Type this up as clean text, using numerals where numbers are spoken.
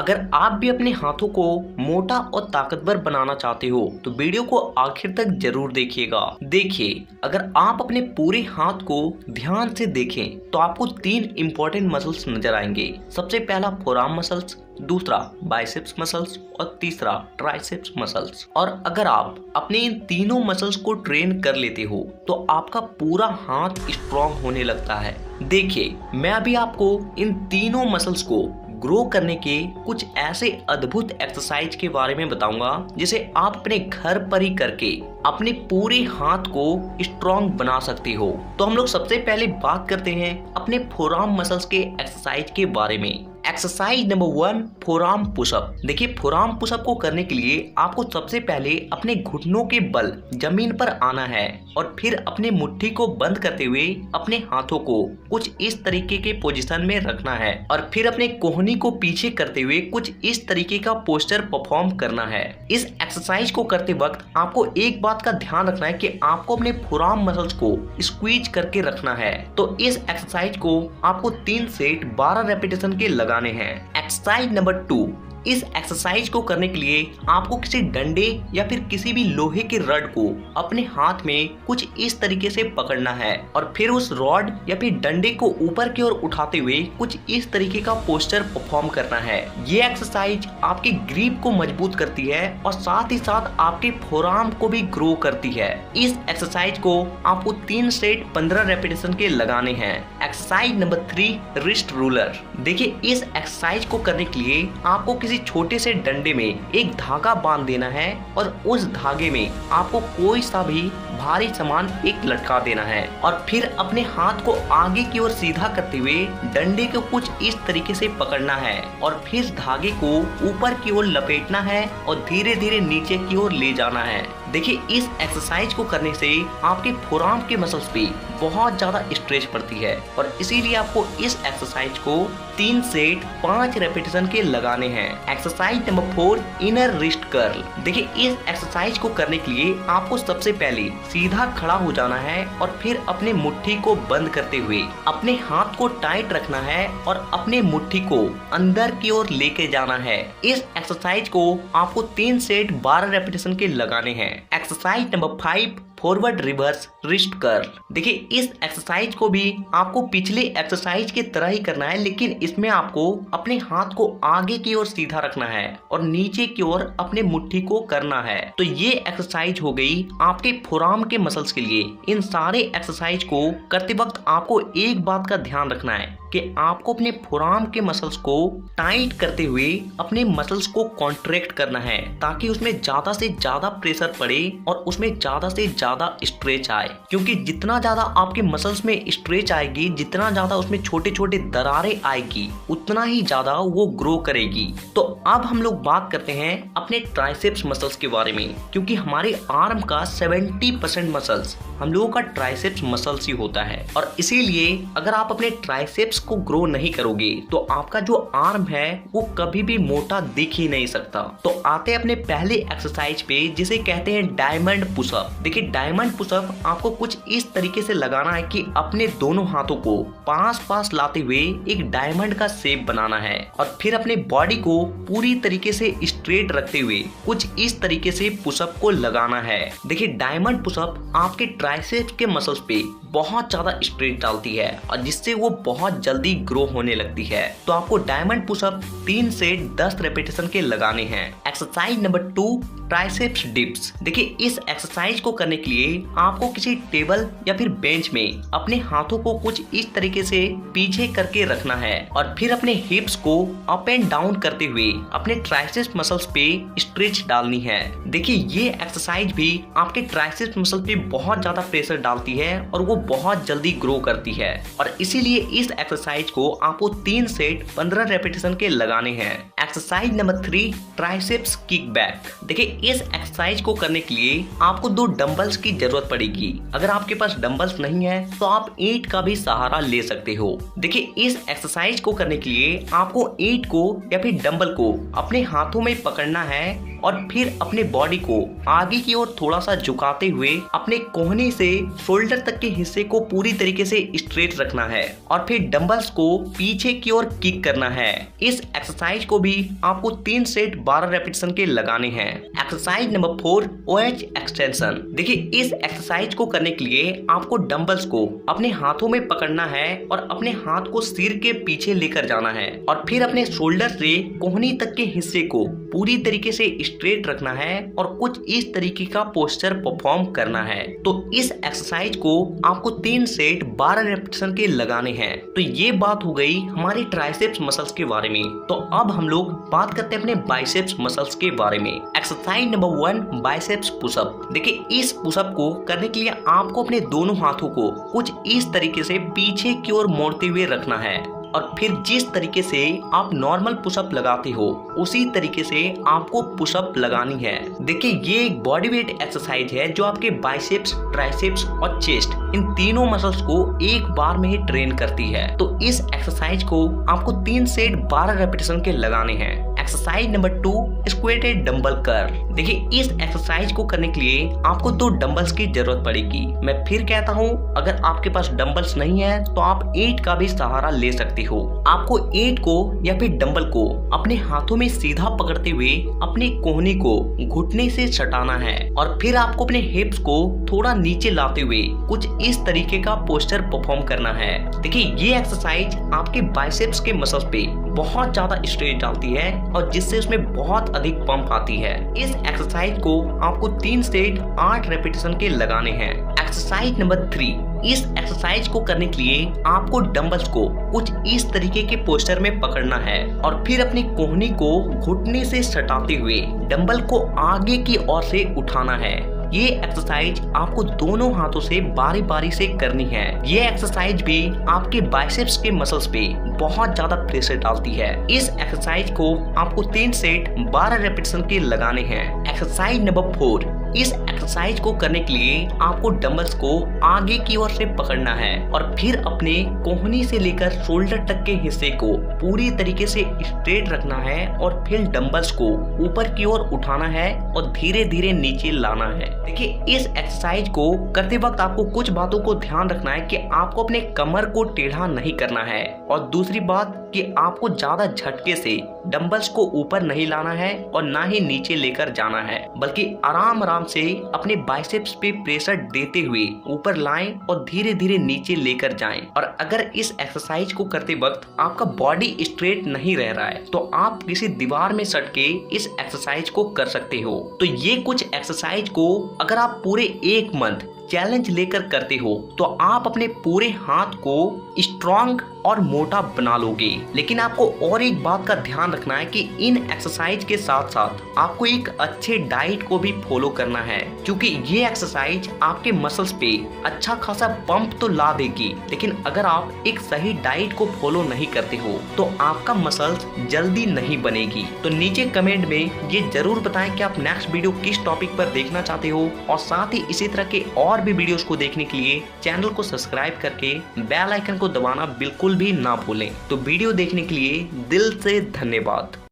अगर आप भी अपने हाथों को मोटा और ताकतवर बनाना चाहते हो तो वीडियो को आखिर तक जरूर देखिएगा। देखिए, अगर आप अपने पूरे हाथ को ध्यान से देखें तो आपको 3 इंपॉर्टेंट मसल्स नजर आएंगे। सबसे पहला फोरआर्म मसल्स, दूसरा बाइसेप्स मसल्स और तीसरा ट्राइसेप्स मसल्स। और अगर आप अपने इन तीनों मसल्स को ट्रेन कर लेते हो तो आपका पूरा हाथ स्ट्रॉन्ग होने लगता है। देखिए, मैं अभी आपको इन तीनों मसल्स को ग्रो करने के कुछ ऐसे अद्भुत एक्सरसाइज के बारे में बताऊंगा जिसे आप अपने घर पर ही करके अपने पूरे हाथ को स्ट्रॉन्ग बना सकते हो। तो हम लोग सबसे पहले बात करते हैं अपने फोरआर्म मसल्स के एक्सरसाइज के बारे में। Exercise number 1, forearm pushup. देखिए, फोरआर्म पुशअप को करने के लिए आपको सबसे पहले अपने घुटनों के बल जमीन पर आना है और फिर अपने मुट्ठी को बंद करते हुए अपने हाथों को कुछ इस तरीके के पोजीशन में रखना है और फिर अपने कोहनी को पीछे करते हुए कुछ इस तरीके का पोस्चर परफॉर्म करना है। इस एक्सरसाइज को करते वक्त आपको एक बात का ध्यान रखना है कि आपको अपने फोरआर्म मसल्स को स्क्वीज करके रखना है। तो इस एक्सरसाइज को आपको 3 सेट 12 रेपिटेशन के लगाने हैं। एक्सरसाइज नंबर 2, इस एक्सरसाइज को करने के लिए आपको किसी डंडे या फिर किसी भी लोहे के रड को अपने हाथ में कुछ इस तरीके से पकड़ना है और फिर उस रॉड या फिर डंडे को ऊपर की ओर उठाते हुए कुछ इस तरीके का पोस्चर परफॉर्म करना है। ये एक्सरसाइज आपकी ग्रिप को मजबूत करती है और साथ ही साथ आपके फोरआर्म को भी ग्रो करती है। इस एक्सरसाइज को आपको 3 सेट 15 रेपिटेशन के लगाने हैं। Exercise number 3, wrist ruler. देखिए, इस एक्सरसाइज को करने के लिए आपको किसी छोटे से डंडे में एक धागा बांध देना है और उस धागे में आपको कोई सा भी भारी सामान एक लटका देना है और फिर अपने हाथ को आगे की ओर सीधा करते हुए डंडे को कुछ इस तरीके से पकड़ना है और फिर धागे को ऊपर की ओर लपेटना है और धीरे धीरे नीचे की ओर ले जाना है। देखिए, इस एक्सरसाइज को करने से आपके फोरआर्म के मसल्स पे बहुत ज्यादा स्ट्रेच पड़ती है और इसीलिए आपको इस एक्सरसाइज को 3 सेट 5 रेपिटेशन के लगाने हैं। Exercise number 4, inner wrist curl. देखिए, इस एक्सरसाइज को करने के लिए आपको सबसे पहले सीधा खड़ा हो जाना है और फिर अपने मुट्ठी को बंद करते हुए अपने हाथ को टाइट रखना है और अपने मुट्ठी को अंदर की ओर लेके जाना है। इस एक्सरसाइज को आपको 3 सेट 12 रेपिटेशन के लगाने हैं। Exercise number 5, forward reverse wrist curl. देखिए, इस एक्सरसाइज को भी आपको पिछले एक्सरसाइज की तरह ही करना है, लेकिन इसमें आपको अपने हाथ को आगे की ओर सीधा रखना है और नीचे की ओर अपने मुट्ठी को करना है। तो ये एक्सरसाइज हो गई आपके फोरआर्म के मसल्स के लिए। इन सारे एक्सरसाइज को करते वक्त आपको एक बात का ध्यान रखना है कि आपको अपने फोरआर्म के मसल्स को टाइट करते हुए अपने मसल्स को कॉन्ट्रैक्ट करना है ताकि उसमें ज्यादा से ज्यादा प्रेशर पड़े और उसमें ज्यादा से ज्यादा स्ट्रेच आए। क्योंकि जितना ज्यादा आपके मसल्स में स्ट्रेच आएगी, जितना ज्यादा उसमें छोटे छोटे दरारें आएगी, उतना ही ज्यादा वो ग्रो करेगी। तो अब हम लोग बात करते हैं अपने ट्राइसेप्स मसल्स के बारे में, क्योंकि हमारे आर्म का 70% मसल्स हम लोगों का ट्राइसेप्स मसल्स ही होता है और इसीलिए अगर आप अपने ट्राइसेप्स को ग्रो नहीं करोगे तो आपका जो आर्म है वो कभी भी मोटा दिख ही नहीं सकता। तो आते हैं अपने पहले एक्सरसाइज पे, जिसे कहते हैं डायमंड पुशअप। देखिए, डायमंड पुशअप आपको कुछ इस तरीके से लगाना है कि अपने दोनों हाथों को पास पास लाते हुए एक डायमंड का शेप बनाना है और फिर अपने बॉडी को पूरी तरीके से स्ट्रेट रखते हुए कुछ इस तरीके से पुशअप को लगाना है। देखिए, डायमंड पुशअप आपके ट्राइसेप्स के मसल्स पे बहुत ज्यादा स्ट्रेच डालती है और जिससे वो बहुत जल्दी ग्रो होने लगती है। तो आपको डायमंड पुशअप 3 सेट 10 रेपिटेशन के लगाने हैं। Exercise number 2, triceps dips. देखिए, इस एक्सरसाइज को करने के लिए आपको किसी टेबल या फिर बेंच में अपने हाथों को कुछ इस तरीके से पीछे करके रखना है और फिर अपने हिप्स को अप एंड डाउन करते हुए अपने ट्राइसेप्स मसल्स पे स्ट्रेच डालनी है। देखिए, ये एक्सरसाइज भी आपके ट्राइसेप्स मसल पे बहुत ज्यादा प्रेशर डालती है और वो बहुत जल्दी ग्रो करती है और इसीलिए इस एक्सरसाइज को आपको 3 सेट 15 रेपिटेशन के लगाने हैं। Exercise number 3, triceps kick back. देखिए, इस एक्सरसाइज को करने के लिए आपको 2 डंबल्स की जरूरत पड़ेगी। अगर आपके पास डंबल्स नहीं है तो आप ईंट का भी सहारा ले सकते हो। देखिए, इस एक्सरसाइज को करने के लिए आपको ईंट को या फिर डंबल को अपने हाथों में पकड़ना है और फिर अपने बॉडी को आगे की ओर थोड़ा सा झुकाते हुए अपने कोहनी से शोल्डर तक के हिस्से को पूरी तरीके से स्ट्रेट रखना है और फिर डंबल्स को पीछे की ओर किक करना है। इस एक्सरसाइज को भी आपको 3 सेट 12 रेपिटेशन के लगाने हैं। Exercise number 4, OH extension. देखिए, इस एक्सरसाइज को करने के लिए आपको डंबल्स को अपने हाथों में पकड़ना है और अपने हाथ को सिर के पीछे लेकर जाना है और फिर अपने शोल्डर से कोहनी तक के हिस्से को पूरी तरीके से स्ट्रेट रखना है और कुछ इस तरीके का पोस्चर परफॉर्म करना है। तो इस एक्सरसाइज को आपको 3 सेट 12 रेपिटेशन के लगाने हैं। तो ये बात हो गई हमारी ट्राइसेप्स मसल्स के बारे में। तो अब हम लोग बात करते हैं अपने बाइसेप्स मसल्स के बारे में। Exercise number 1, biceps pushup. देखिए, इस पुशअप को करने के लिए आपको अपने दोनों हाथों को कुछ इस तरीके से पीछे की ओर मोड़ते हुए रखना है और फिर जिस तरीके से आप नॉर्मल पुशअप लगाते हो उसी तरीके से आपको पुशअप लगानी है। देखिए, ये एक बॉडी वेट एक्सरसाइज है जो आपके बाइसेप्स, ट्राइसेप्स और चेस्ट इन तीनों मसल्स को एक बार में ही ट्रेन करती है। तो इस एक्सरसाइज को आपको 3 सेट 12 रेपिटेशन के लगाने हैं। Exercise number 2, squatted dumbbell curl. देखिए, इस एक्सरसाइज को करने के लिए आपको 2 डंबल्स की जरूरत पड़ेगी। मैं फिर कहता हूँ, अगर आपके पास डंबल्स नहीं है तो आप ईंट का भी सहारा ले सकते हो। आपको ईंट को या फिर डंबल को अपने हाथों में सीधा पकड़ते हुए अपने कोहनी को घुटने से सटाना है और फिर आपको अपने हिप्स को थोड़ा नीचे लाते हुए कुछ इस तरीके का पोस्चर परफॉर्म करना है। देखिए, ये एक्सरसाइज आपके बाइसेप्स के मसल्स पे बहुत ज्यादा स्ट्रेस डालती है और जिससे उसमें बहुत अधिक पंप आती है। इस एक्सरसाइज को आपको 3 सेट 8 रेपिटेशन के लगाने हैं। एक्सरसाइज नंबर 3, इस एक्सरसाइज को करने के लिए आपको डंबल्स को कुछ इस तरीके के पोस्चर में पकड़ना है और फिर अपनी कोहनी को घुटने से सटाते हुए डंबल को आगे की ओर से उठाना है। ये एक्सरसाइज आपको दोनों हाथों से बारी बारी से करनी है। ये एक्सरसाइज भी आपके बाइसेप्स के मसल्स पे बहुत ज्यादा प्रेशर डालती है। इस एक्सरसाइज को आपको 3 सेट 12 रेपिटेशन के लगाने हैं। एक्सरसाइज नंबर 4, इस एक्सरसाइज को करने के लिए आपको डंबल्स को आगे की ओर से पकड़ना है और फिर अपने कोहनी से लेकर शोल्डर तक के हिस्से को पूरी तरीके से स्ट्रेट रखना है और फिर डंबल्स को ऊपर की ओर उठाना है और धीरे धीरे नीचे लाना है। देखिए, इस एक्सरसाइज को करते वक्त आपको कुछ बातों को ध्यान रखना है कि आपको अपने कमर को टेढ़ा नहीं करना है और दूसरी बात कि आपको ज्यादा झटके से डंबल्स को ऊपर नहीं लाना है और ना ही नीचे लेकर जाना है, बल्कि आराम आराम से अपने बाइसेप्स पे प्रेशर देते हुए ऊपर लाएं और धीरे धीरे नीचे लेकर जाएं। और अगर इस एक्सरसाइज को करते वक्त आपका बॉडी स्ट्रेट नहीं रह रहा है तो आप किसी दीवार में सट के इस एक्सरसाइज को कर सकते हो। तो ये कुछ एक्सरसाइज को अगर आप पूरे 1 मंथ चैलेंज लेकर करते हो तो आप अपने पूरे हाथ को स्ट्रॉन्ग और मोटा बना लोगे। लेकिन आपको और एक बात का ध्यान रखना है कि इन एक्सरसाइज के साथ साथ आपको एक अच्छे डाइट को भी फॉलो करना है, क्योंकि ये एक्सरसाइज आपके मसल्स पे अच्छा खासा पंप तो ला देगी, लेकिन अगर आप एक सही डाइट को फॉलो नहीं करते हो तो आपका मसल्स जल्दी नहीं बनेगी। तो नीचे कमेंट में ये जरूर बताएं कि आप नेक्स्ट वीडियो किस टॉपिक पर देखना चाहते हो और साथ ही इसी तरह के और भी वीडियोस को देखने के लिए चैनल को सब्सक्राइब करके बेल आइकन को दबाना बिल्कुल भी ना भूलें। तो वीडियो देखने के लिए दिल से धन्यवाद।